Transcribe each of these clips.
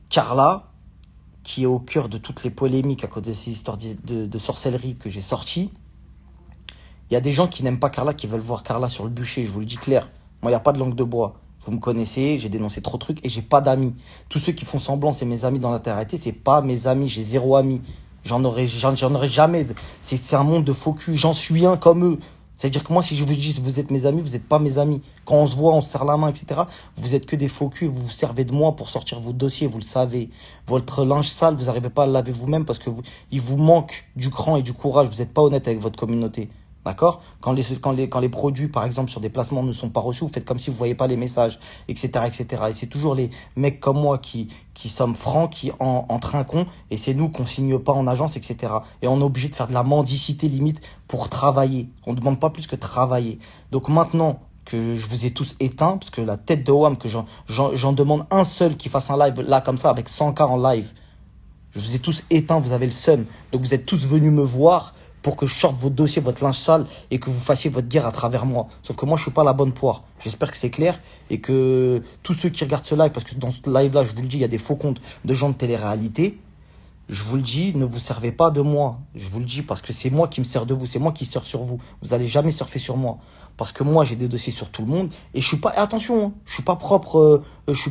Carla, qui est au cœur de toutes les polémiques à cause de ces histoires de sorcellerie que j'ai sorties, il y a des gens qui n'aiment pas Carla, qui veulent voir Carla sur le bûcher, je vous le dis clair. Moi, il n'y a pas de langue de bois. Vous me connaissez, j'ai dénoncé trop de trucs et j'ai pas d'amis. Tous ceux qui font semblant, c'est mes amis dans la terre, c'est pas mes amis, j'ai zéro ami. J'en aurai jamais. C'est un monde de faux cul, j'en suis un comme eux. C'est-à-dire que moi, si je vous dis vous êtes mes amis, vous n'êtes pas mes amis. Quand on se voit, on se serre la main, etc. Vous êtes que des faux culs, vous vous servez de moi pour sortir vos dossiers, vous le savez. Votre linge sale, vous n'arrivez pas à le laver vous-même parce que il vous manque du cran et du courage. Vous n'êtes pas honnête avec votre communauté. D'accord? Quand les produits, par exemple, sur des placements ne sont pas reçus, vous faites comme si vous ne voyez pas les messages, etc., etc. Et cetera. Et c'est toujours les mecs comme moi qui sommes francs, qui en trinquons, et c'est nous qu'on signe pas en agence, etc. Et on est obligé de faire de la mendicité limite pour travailler. On ne demande pas plus que travailler. Donc maintenant que je vous ai tous éteints, parce que la tête de WAM, que j'en demande un seul qui fasse un live là comme ça, avec 100K en live, je vous ai tous éteints, vous avez le seum. Donc vous êtes tous venus me voir pour que je sorte vos dossiers, votre linge sale et que vous fassiez votre guerre à travers moi. Sauf que moi, je suis pas la bonne poire. J'espère que c'est clair et que tous ceux qui regardent ce live, parce que dans ce live-là, je vous le dis, il y a des faux comptes de gens de télé-réalité. Je vous le dis, ne vous servez pas de moi. Je vous le dis parce que c'est moi qui me sers de vous, c'est moi qui surfe sur vous. Vous allez jamais surfer sur moi. Parce que moi, j'ai des dossiers sur tout le monde et je suis pas, et attention, hein, je suis pas propre, je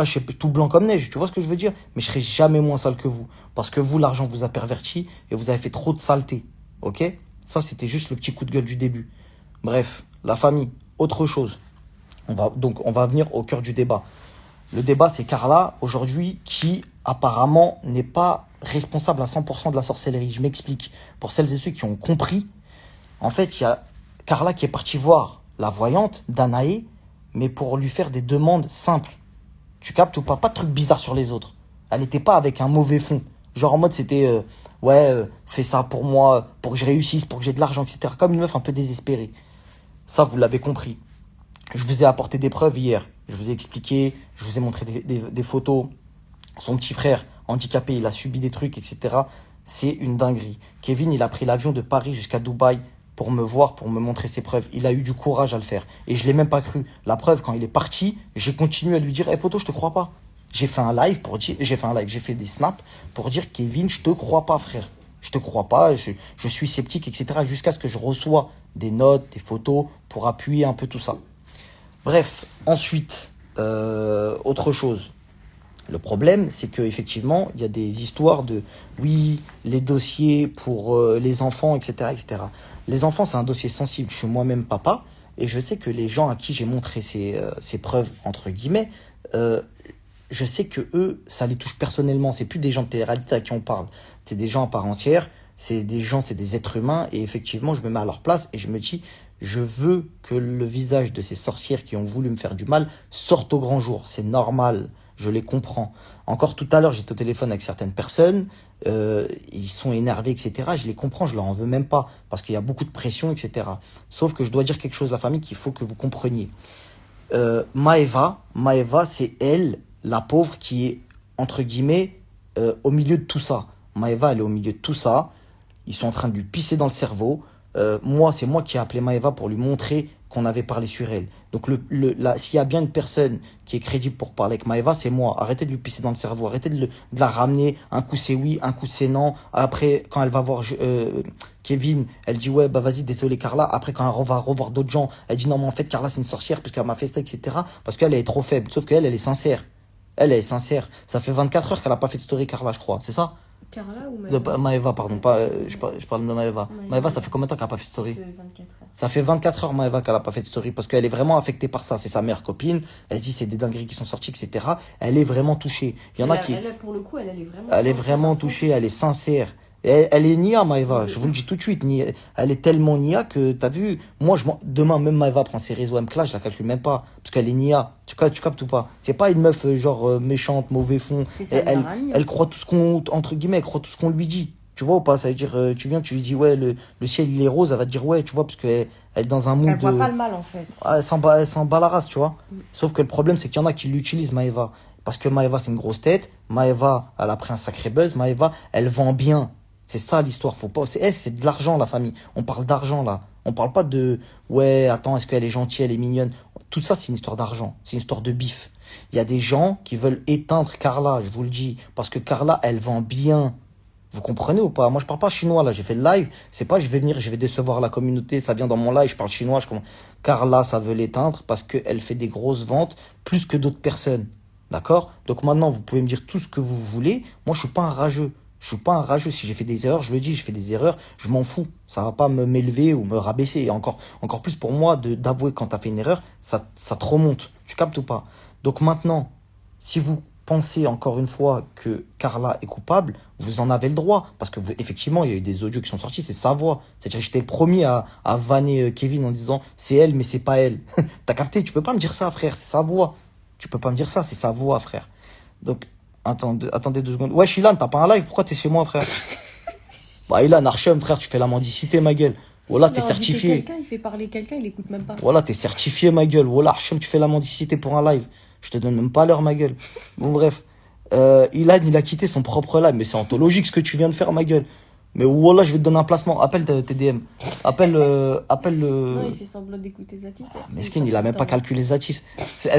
sais, tout blanc comme neige. Tu vois ce que je veux dire? Mais je serai jamais moins sale que vous. Parce que vous, l'argent vous a perverti et vous avez fait trop de saleté. Ok? Ça, c'était juste le petit coup de gueule du début. Bref, la famille, autre chose. On va venir au cœur du débat. Le débat, c'est Carla, aujourd'hui, qui apparemment n'est pas responsable à 100% de la sorcellerie. Je m'explique. Pour celles et ceux qui ont compris, en fait, il y a Carla qui est partie voir la voyante, Danae, mais pour lui faire des demandes simples. Tu captes ou pas? Pas de trucs bizarres sur les autres. Elle n'était pas avec un mauvais fond. Genre en mode, c'était, ouais, fais ça pour moi, pour que je réussisse, pour que j'ai de l'argent, etc. Comme une meuf un peu désespérée. Ça, vous l'avez compris. Je vous ai apporté des preuves hier. Je vous ai expliqué, je vous ai montré des photos. Son petit frère, handicapé, il a subi des trucs, etc. C'est une dinguerie. Kevin, il a pris l'avion de Paris jusqu'à Dubaï pour me voir, pour me montrer ses preuves. Il a eu du courage à le faire. Et je ne l'ai même pas cru. La preuve, quand il est parti, j'ai continué à lui dire, hey, poto, je te crois pas. J'ai fait un live pour dire, j'ai fait des snaps pour dire, Kevin, je te crois pas, frère. Je te crois pas, je suis sceptique, etc. Jusqu'à ce que je reçois des notes, des photos pour appuyer un peu tout ça. Bref, ensuite, autre chose. Le problème, c'est qu'effectivement, il y a des histoires de, oui, les dossiers pour les enfants, etc., etc. Les enfants, c'est un dossier sensible. Je suis moi-même papa, et je sais que les gens à qui j'ai montré ces preuves, entre guillemets, euh, je sais que eux, ça les touche personnellement. C'est plus des gens de télé-réalité à qui on parle. C'est des gens à part entière. C'est des gens, c'est des êtres humains. Et effectivement, je me mets à leur place et je me dis, je veux que le visage de ces sorcières qui ont voulu me faire du mal sorte au grand jour. C'est normal. Je les comprends. Encore tout à l'heure, j'étais au téléphone avec certaines personnes. Ils sont énervés, etc. Je les comprends. Je leur en veux même pas parce qu'il y a beaucoup de pression, etc. Sauf que je dois dire quelque chose, la famille, qu'il faut que vous compreniez. Maëva, c'est elle, la pauvre, qui est, entre guillemets, au milieu de tout ça. Maëva, elle est au milieu de tout ça. Ils sont en train de lui pisser dans le cerveau. Moi, c'est moi qui ai appelé Maëva pour lui montrer qu'on avait parlé sur elle. Donc, s'il y a bien une personne qui est crédible pour parler avec Maëva, c'est moi. Arrêtez de lui pisser dans le cerveau. Arrêtez de la ramener. Un coup, c'est oui, un coup, c'est non. Après, quand elle va voir Kevin, elle dit ouais, bah vas-y, désolé Carla. Après, quand elle va revoir d'autres gens, elle dit non, mais en fait, Carla, c'est une sorcière parce qu'elle m'a fait ça, etc. Parce qu'elle est trop faible. Sauf qu'elle, elle est sincère. Elle est sincère. Ça fait 24 heures qu'elle a pas fait de story, Carla, je crois. C'est ça? Carla ou Maëva? Maëva, pardon. Pas, je parle de Maëva. Maëva, ça fait combien de temps qu'elle n'a pas fait de story? 24 heures. Ça fait 24 heures, Maëva, qu'elle n'a pas fait de story parce qu'elle est vraiment affectée par ça. C'est sa meilleure copine. Elle se dit c'est des dingueries qui sont sorties, etc. Elle est vraiment touchée. Il y en a qui. Pour le coup, elle est vraiment. Elle est vraiment touchée, elle est sincère. Elle est Nia, Maëva, je vous le dis tout de suite. Elle est tellement Nia que, t'as vu, moi, demain, même Maëva prend ses réseaux M-Clash, je la calcule même pas. Parce qu'elle est Nia. Tu captes ou pas? C'est pas une meuf, genre, méchante, mauvais fond. Elle croit tout ce qu'on, entre guillemets, elle croit tout ce qu'on lui dit. Tu vois ou pas? Ça veut dire, tu viens, tu lui dis, ouais, le ciel, il est rose, elle va te dire, ouais, tu vois, parce qu'elle est dans un mood. Elle voit pas le mal, en fait. Elle s'en bat la race, tu vois. Sauf que le problème, c'est qu'il y en a qui l'utilisent, Maëva. Parce que Maëva, c'est une grosse tête. Maëva, elle a pris un sacré buzz. Maëva, elle vend bien. C'est ça l'histoire. Faut pas. C'est de l'argent, la famille. On parle d'argent là. On parle pas de ouais, attends, est-ce qu'elle est gentille, elle est mignonne. Tout ça, c'est une histoire d'argent. C'est une histoire de bif. Il y a des gens qui veulent éteindre Carla, je vous le dis. Parce que Carla, elle vend bien. Vous comprenez ou pas? Moi, je parle pas chinois, là. J'ai fait le live. C'est pas, je vais venir, je vais décevoir la communauté. Ça vient dans mon live, je parle chinois. Carla, ça veut l'éteindre parce qu'elle fait des grosses ventes plus que d'autres personnes. D'accord? Donc maintenant, vous pouvez me dire tout ce que vous voulez. Moi, je suis pas un rageux. Je suis pas un rageux. Si j'ai fait des erreurs, je le dis, j'ai fait des erreurs. Je m'en fous. Ça va pas m'élever ou me rabaisser. Et encore plus pour moi d'avouer quand t'as fait une erreur, ça te remonte. Tu captes ou pas? Donc maintenant, si vous pensez encore une fois que Carla est coupable, vous en avez le droit. Parce que effectivement, il y a eu des audios qui sont sortis, c'est sa voix. C'est-à-dire que j'étais le premier à vanner Kevin en disant c'est elle, mais c'est pas elle. T'as capté? Tu peux pas me dire ça, frère, c'est sa voix. Tu peux pas me dire ça, c'est sa voix, frère. Donc, attendez 2 secondes. Ouais, Ilan, t'as pas un live? Pourquoi t'es chez moi, frère? Bah, Ilan, Archem, frère, tu fais la mendicité, ma gueule. Voilà, t'es certifié. Il fait parler quelqu'un, il écoute même pas. Voilà, t'es certifié, ma gueule. Voilà, Archem, tu fais la mendicité pour un live. Je te donne même pas l'heure, ma gueule. Bon, bref. Ilan, il a quitté son propre live. Mais c'est anthologique ce que tu viens de faire, ma gueule. Mais voilà, je vais te donner un placement. Appelle tes DM. Appelle le. Non, il fait semblant d'écouter Zatis. Mesquine, il a même pas calculé Zatis.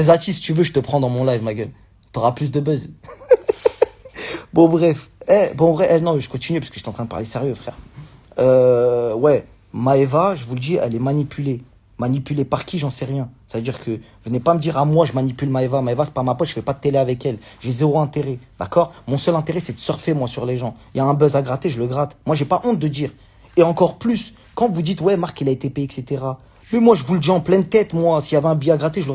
Zatis, si tu veux, je te prends dans mon live, ma gueule. T'auras plus de buzz. Bon, bref. Non, je continue parce que j'étais en train de parler sérieux, frère. Ouais, Maëva, je vous le dis, elle est manipulée. Manipulée par qui, j'en sais rien. Ça veut dire que venez pas me dire à moi, je manipule Maëva. Maëva, c'est pas ma poche, je fais pas de télé avec elle. J'ai zéro intérêt, d'accord? Mon seul intérêt, c'est de surfer, moi, sur les gens. Il y a un buzz à gratter, je le gratte. Moi, j'ai pas honte de dire. Et encore plus, quand vous dites, ouais, Marc, il a été payé, etc. Mais moi, je vous le dis en pleine tête, moi. S'il y avait un billet à gratter, je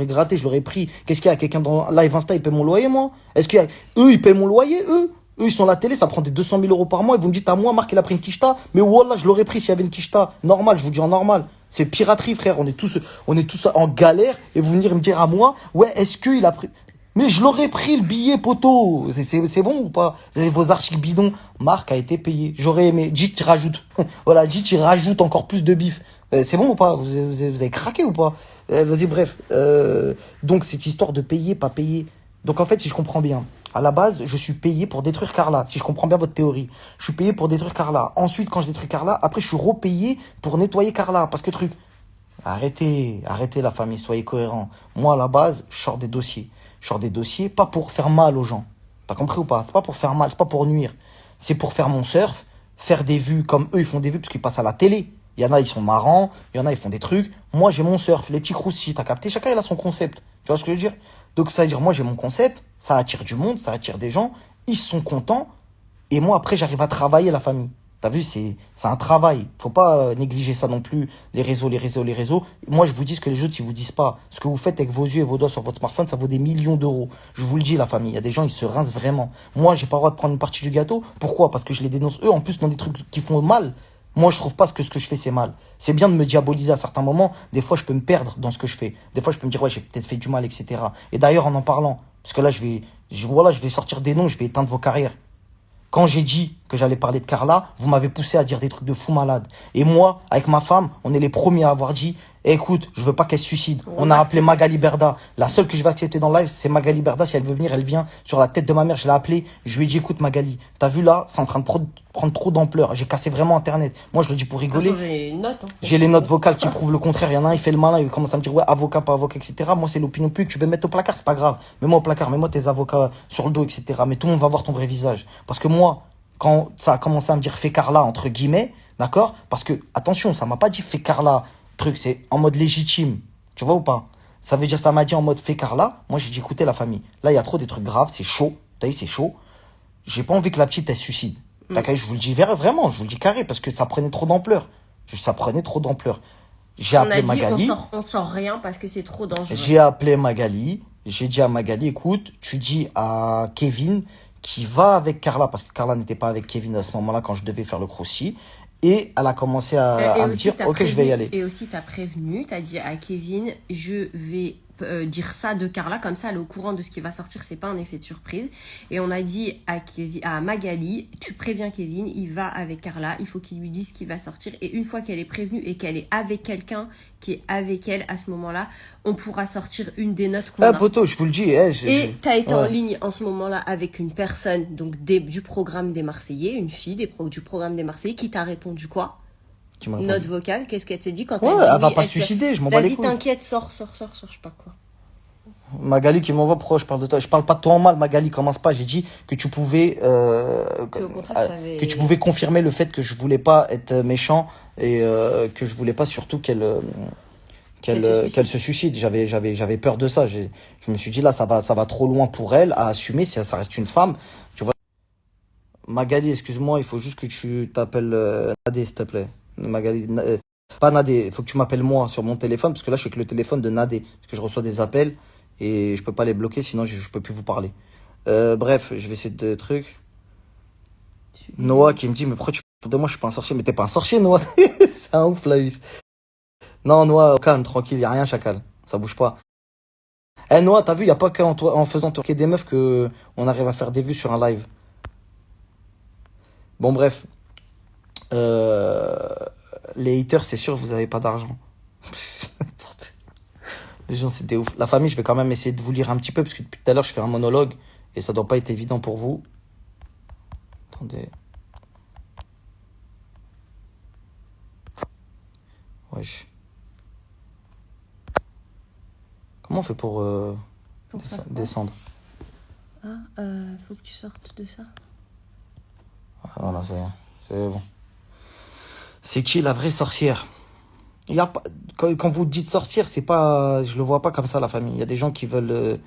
l'aurais pris. Qu'est-ce qu'il y a? Quelqu'un dans Live Insta, il paie mon loyer, moi? Est-ce qu'il y a... Eux, ils paient mon loyer, eux? Eux, ils sont à la télé, ça prend des 200 000 euros par mois. Et vous me dites à moi, Marc, il a pris une quicheta. Mais wallah, je l'aurais pris s'il y avait une quicheta. Normal, je vous dis en normal. C'est piraterie, frère. On est tous en galère. Et vous venir me dire à moi, ouais, est-ce qu'il a pris. Mais je l'aurais pris le billet, poteau. C'est bon ou pas? Vos articles bidons. Marc a été payé. J'aurais aimé. Jit, tu rajoutes. Voilà, Jit, il rajoute encore plus de bif. C'est bon ou pas? Vous avez craqué ou pas? Vas-y, bref. Donc, cette histoire de payer, pas payer. Donc, en fait, si je comprends bien, à la base, je suis payé pour détruire Carla. Si je comprends bien votre théorie, je suis payé pour détruire Carla. Ensuite, quand je détruis Carla, après, je suis repayé pour nettoyer Carla. Parce que truc, arrêtez la famille, soyez cohérents. Moi, à la base, je sors des dossiers. Je sors des dossiers, pas pour faire mal aux gens. T'as compris ou pas? C'est pas pour faire mal, c'est pas pour nuire. C'est pour faire mon surf, faire des vues comme eux, ils font des vues parce qu'ils passent à la télé. Il y en a, ils sont marrants. Il y en a, ils font des trucs. Moi, j'ai mon surf, les petits croustilles, t'as capté? Chacun, il a son concept. Tu vois ce que je veux dire? Donc, ça veut dire, moi, j'ai mon concept. Ça attire du monde, ça attire des gens. Ils sont contents. Et moi, après, j'arrive à travailler la famille. T'as vu, c'est un travail. Faut pas négliger ça non plus. Les réseaux. Moi, je vous dis ce que les autres, ils vous disent pas. Ce que vous faites avec vos yeux et vos doigts sur votre smartphone, ça vaut des millions d'euros. Je vous le dis, la famille. Il y a des gens, ils se rincent vraiment. Moi, j'ai pas le droit de prendre une partie du gâteau. Pourquoi? Parce que je les dénonce eux, en plus, dans des trucs qui font mal. Moi, je trouve pas que ce que je fais, c'est mal. C'est bien de me diaboliser à certains moments. Des fois, je peux me perdre dans ce que je fais. Des fois, je peux me dire, ouais, j'ai peut-être fait du mal, etc. Et d'ailleurs, en parlant, parce que là, je vais sortir des noms, je vais éteindre vos carrières. Quand j'ai dit que j'allais parler de Carla, vous m'avez poussé à dire des trucs de fou malade. Et moi, avec ma femme, on est les premiers à avoir dit, écoute, je veux pas qu'elle se suicide. On a appelé Magali Berda. La seule que je vais accepter dans le live, c'est Magali Berda. Si elle veut venir, elle vient sur la tête de ma mère. Je l'ai appelée. Je lui ai dit, écoute, Magali, t'as vu là, c'est en train de prendre trop d'ampleur. J'ai cassé vraiment Internet. Moi, je le dis pour rigoler. J'ai une note. J'ai les notes vocales qui prouvent le contraire. Il y en a un, il fait le malin, il commence à me dire, ouais, avocat, pas avocat, etc. Moi, c'est l'opinion publique. Tu veux me mettre au placard, c'est pas grave. Mets-moi au placard, mets-moi tes avocats sur le dos, etc. Mais tout le monde va voir ton vrai visage. Parce que moi, quand ça a commencé à me dire fais Carla, entre guillemets, d'accord? Parce que, attention, ça m'a pas dit fais Carla, truc, c'est en mode légitime. Tu vois ou pas? Ça veut dire, ça m'a dit en mode fais Carla. Moi, j'ai dit écoutez la famille. Là, il y a trop des trucs graves, c'est chaud. T'as vu, c'est chaud. J'ai pas envie que la petite, elle se suicide. Je vous le dis vraiment, je vous le dis carré, parce que ça prenait trop d'ampleur. Ça prenait trop d'ampleur. J'ai appelé Magali. On sort rien parce que c'est trop dangereux. J'ai appelé Magali. J'ai dit à Magali, écoute, tu dis à Kevin qui va avec Carla, parce que Carla n'était pas avec Kevin à ce moment-là quand je devais faire le croussi. Et elle a commencé à me dire, ok, je vais y aller. Et aussi, tu as prévenu, tu as dit à Kevin, je vais dire ça de Carla, comme ça elle est au courant de ce qui va sortir, c'est pas un effet de surprise. Et on a dit à Magali, tu préviens Kevin, il va avec Carla, il faut qu'il lui dise ce qui va sortir. Et une fois qu'elle est prévenue et qu'elle est avec quelqu'un qui est avec elle, à ce moment-là, on pourra sortir une des notes qu'on a. Poto, je vous le dis. Et tu as été en ligne en ce moment-là avec une personne donc du programme des Marseillais, une fille du programme des Marseillais, qui t'a répondu quoi? Note vocale, qu'est-ce qu'elle t'a dit quand elle dit elle va pas se suicider, je m'en bats les couilles. Vas-y, t'inquiète, sors, je sais pas quoi. Magali qui m'envoie, pourquoi je parle de toi? Je parle pas de toi en mal, Magali, commence pas. J'ai dit que tu pouvais, que tu pouvais confirmer le fait que je voulais pas être méchant et que je voulais pas surtout qu'elle se suicide. J'avais peur de ça. Je me suis dit là, ça va trop loin pour elle à assumer. Si ça reste une femme, tu vois. Magali, excuse-moi, il faut juste que tu t'appelles Nadé, s'il te plaît. Magali, pas Nadé, il faut que tu m'appelles moi sur mon téléphone, parce que là, je suis avec le téléphone de Nadé, parce que je reçois des appels et je peux pas les bloquer, sinon je peux plus vous parler. Bref, je vais essayer de trucs. Noah qui me dit, mais pourquoi tu parles de moi, je suis pas un sorcier? Mais t'es pas un sorcier, Noah. C'est un ouf, Flavius. Non, Noah, calme, tranquille, y a rien, chacal. Ça bouge pas. Noah, t'as vu, y a pas qu'en faisant toquer des meufs que on arrive à faire des vues sur un live. Bon, bref. Les haters, c'est sûr, vous avez pas d'argent. Les gens, c'est des ouf. La famille, je vais quand même essayer de vous lire un petit peu, parce que depuis tout à l'heure, je fais un monologue, et ça doit pas être évident pour vous. Attendez. Wesh. Comment on fait pour descendre? Faut que tu sortes de ça. Voilà, c'est bon. C'est qui la vraie sorcière? Il y a pas, quand vous dites sorcière, c'est pas, je le vois pas comme ça, la famille. Il y a des gens qui veulent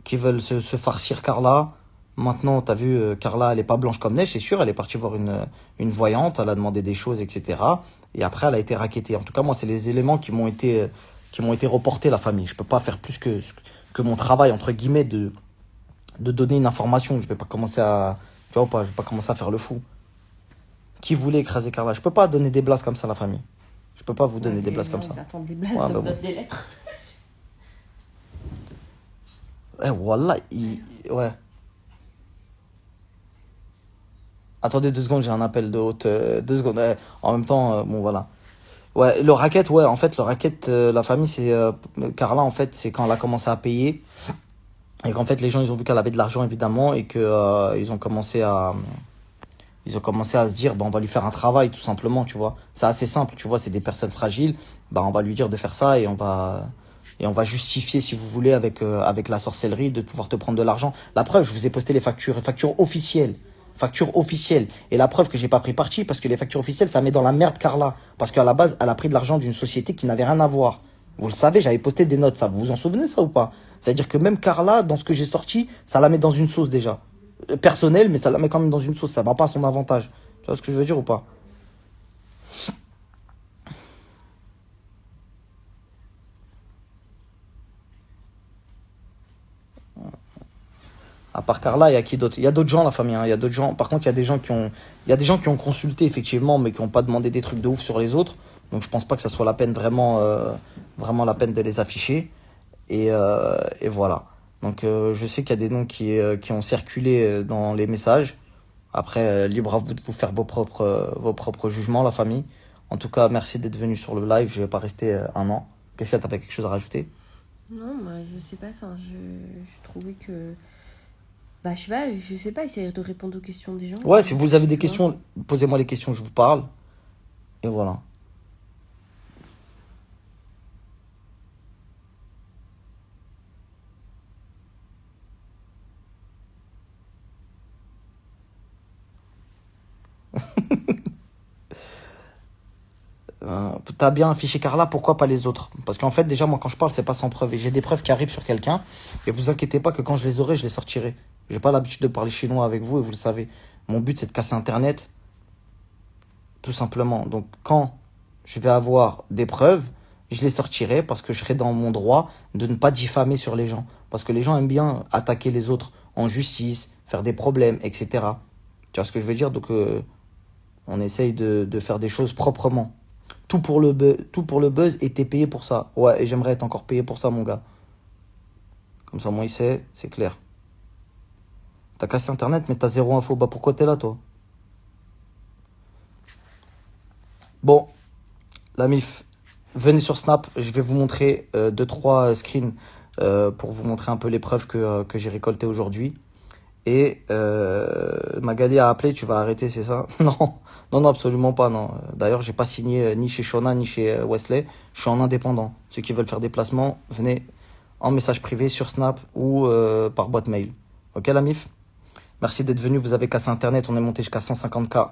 se farcir Carla. Maintenant, t'as vu, Carla, elle est pas blanche comme neige, c'est sûr. Elle est partie voir une voyante, elle a demandé des choses, etc. Et après, elle a été raquettée. En tout cas, moi, c'est les éléments qui m'ont été reportés, la famille. Je peux pas faire plus que mon travail, entre guillemets, de donner une information. Je vais pas commencer à, tu vois ou pas, je vais pas commencer à faire le fou. Qui voulait écraser Carla? Je peux pas donner des blases comme ça, la famille. Je peux pas vous donner des blases comme ça. Ils attendent des blagues, Ouais, donc bon. note des lettres. Wallah, ouais. Attendez 2 secondes, j'ai un appel de haute. 2 secondes. En même temps, bon, voilà. Ouais, le racket, ouais, en fait, le racket, la famille, c'est. Carla, en fait, c'est quand elle a commencé à payer. Et qu'en fait, les gens, ils ont vu qu'elle avait de l'argent, évidemment, et que ils ont commencé à. Ils ont commencé à se dire, bah, on va lui faire un travail, tout simplement, tu vois. C'est assez simple, tu vois, c'est des personnes fragiles. Bah, on va lui dire de faire ça et on va justifier, si vous voulez, avec la sorcellerie, de pouvoir te prendre de l'argent. La preuve, je vous ai posté les factures officielles. Factures officielles. Et la preuve que j'ai pas pris parti, parce que les factures officielles, ça met dans la merde Carla. Parce qu'à la base, elle a pris de l'argent d'une société qui n'avait rien à voir. Vous le savez, j'avais posté des notes, ça. Vous vous en souvenez, ça, ou pas? C'est-à-dire que même Carla, dans ce que j'ai sorti, ça la met dans une sauce, déjà. Personnelle, mais ça la met quand même dans une sauce. Ça va pas à son avantage. Tu vois ce que je veux dire ou pas? À part Carla, il y a qui d'autre? Il y a d'autres gens, la famille, hein. Il y a d'autres gens. Par contre, il y a des gens qui ont consulté, effectivement, mais qui n'ont pas demandé des trucs de ouf sur les autres. Donc, je pense pas que ça soit la peine, vraiment la peine de les afficher. Et voilà. Donc, je sais qu'il y a des noms qui ont circulé dans les messages. Après, libre à vous de vous faire vos propres jugements, la famille. En tout cas, merci d'être venu sur le live. Je vais pas rester un an. Qu'est-ce que t'as quelque chose à rajouter? Non, moi, je sais pas, enfin, je trouvais que. Bah, je sais pas, essayer de répondre aux questions des gens. Ouais, si vous avez des questions, posez-moi les questions, je vous parle. Et voilà. T'as bien affiché Carla, pourquoi pas les autres? Parce qu'en fait, déjà, moi, quand je parle, c'est pas sans preuve. Et j'ai des preuves qui arrivent sur quelqu'un. Et vous inquiétez pas que quand je les aurai, je les sortirai. J'ai pas l'habitude de parler chinois avec vous, et vous le savez. Mon but, c'est de casser Internet. Tout simplement. Donc, quand je vais avoir des preuves, je les sortirai parce que je serai dans mon droit de ne pas diffamer sur les gens. Parce que les gens aiment bien attaquer les autres en justice, faire des problèmes, etc. Tu vois ce que je veux dire? Donc, on essaye de faire des choses proprement. Tout pour le buzz et t'es payé pour ça. Ouais, et j'aimerais être encore payé pour ça, mon gars. Comme ça, moi, il sait, c'est clair. T'as cassé Internet, mais t'as zéro info. Bah, pourquoi t'es là, toi? Bon, la MIF, venez sur Snap. Je vais vous montrer 2-3 screens pour vous montrer un peu les preuves que j'ai récoltées aujourd'hui. Et Magali a appelé, tu vas arrêter, c'est ça? Non, non, non, absolument pas, non. D'ailleurs, j'ai pas signé ni chez Shona, ni chez Wesley. Je suis en indépendant. Ceux qui veulent faire des placements, venez en message privé sur Snap ou par boîte mail. Ok, la MIF? Merci d'être venu, vous avez cassé Internet, on est monté jusqu'à 150K.